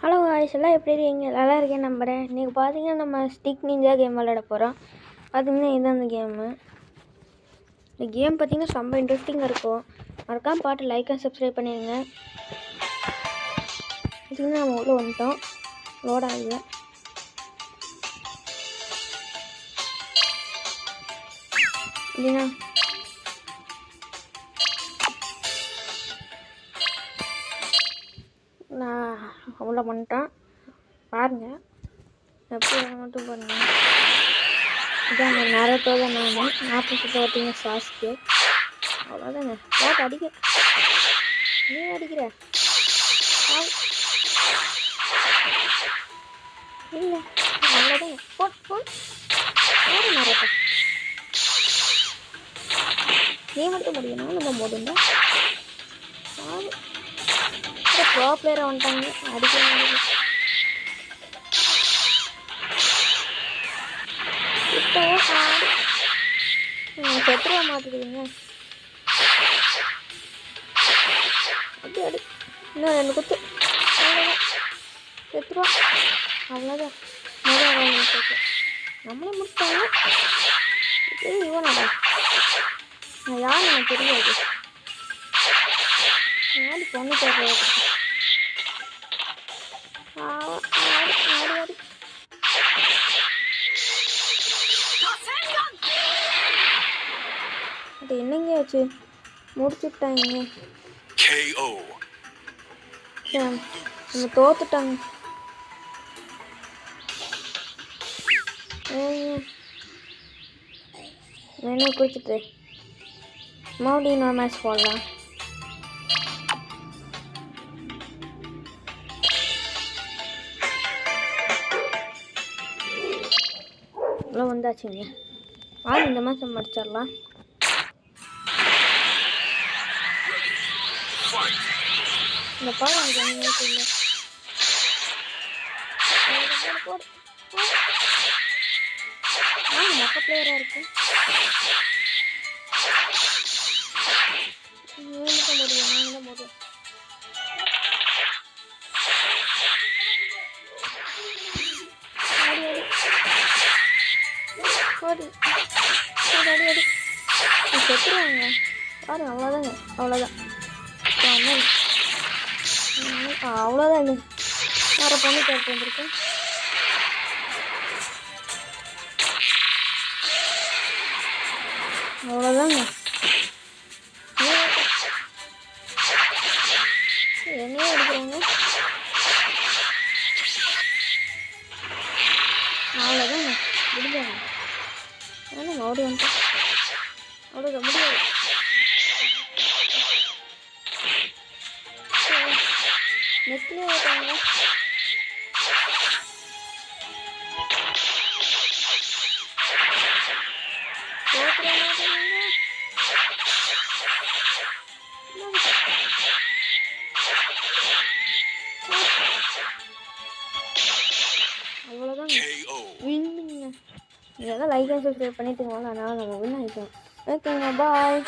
Hello guys, எல்லாம் எப்படி இருக்கீங்க? நல்லா இருக்கேன் நம்புகிறேன். இன்றைக்கி பார்த்தீங்கன்னா நம்ம ஸ்டிக் நிஞ்சா கேம் விளையாட போகிறோம். பார்த்தீங்கன்னா இதுதான் அந்த கேமு. இந்த கேம் பார்த்தீங்கன்னா ரொம்ப இன்ட்ரெஸ்டிங்காக இருக்கும். மறக்காமல் பாட்டு லைக் அண்ட் சப்ஸ்கிரைப் பண்ணிடுங்க. பார்த்தீங்கன்னா நம்ம உள்ளே வந்துட்டோம். லோட் ஆகுது. இல்லைன்னா நான் அவ்வளோ பண்ணிட்டேன் பாருங்கள். எப்படி மட்டும் பாருங்கள். இதான் நேரத்தோடு தான் நான் ஆப்போசிட்டில் பார்த்தீங்கன்னா சாஸ்க்கு. அவ்வளோதாங்க. போட்டு அடிக்க நீ அடிக்கிற இல்லை அவ்வளோதாங்க. போட் யாரு நேரத்தை நீ மட்டும் முடியணும். நம்ம முடியுங்க. ப்ரோ பிளேயரை வந்துட்டாங்க. அடிக்க முடியல. இப்போவே செத்துருவ மாட்டுதுங்க. அப்படி அடி. இன்னும் 2 குத்து. அவ்வளோதான். செத்துருவா. அவ்வளோதான். நம்மளே முடிச்சிட்டாங்க. இவனடா நான் யார் எனக்கு தெரியாது. ஆடி பொண்ணு தேடுறது. ஆடி ஆடி அது என்னங்க ஆச்சு? முடிச்சுட்டாங்க. நம்ம தோத்துட்டாங்க. என்ன குடிச்சிட்டு மறுபடியும் இன்னொரு மேட்ச் போடலாம். இவ்வளோ வந்தாச்சுங்க. இந்த மேட்ச் நம்ம அடிச்சிடலாம். இந்த பாடம் எனக்கு இல்லை. போடு மொக்க பிளேயராக இருக்கும். நீங்க முடியும். நாங்கள் தான் போடுவோம். அடி அடி ஓடி அடி அடி செத்துருவாங்க பாரு. அவ்வளோதாங்க. அவ்வளோதான். அவ்வளோதான். இல்லை வேறு பொண்ணு கேட்டு வந்திருக்கேன். அவ்வளோதாங்க. என்னையே அடிக்கிறாங்க. அவ்வளோதாங்க. முடிஞ்சாங்க. ஆனால் ஓடி வந்துட்டேன். அவ்வளோதான். முடியாது. நெட்லேயே ஓட்டாங்க. அவ்வளோதாங்க. வின்னுங்க. இதெல்லாம் லைக் அண்ட் சப்ஸ்கிரைப் பண்ணிட்டு போகலாம். அதனால் நம்ம வின் ஆகிட்டோம். ஓகேங்க, பாய்.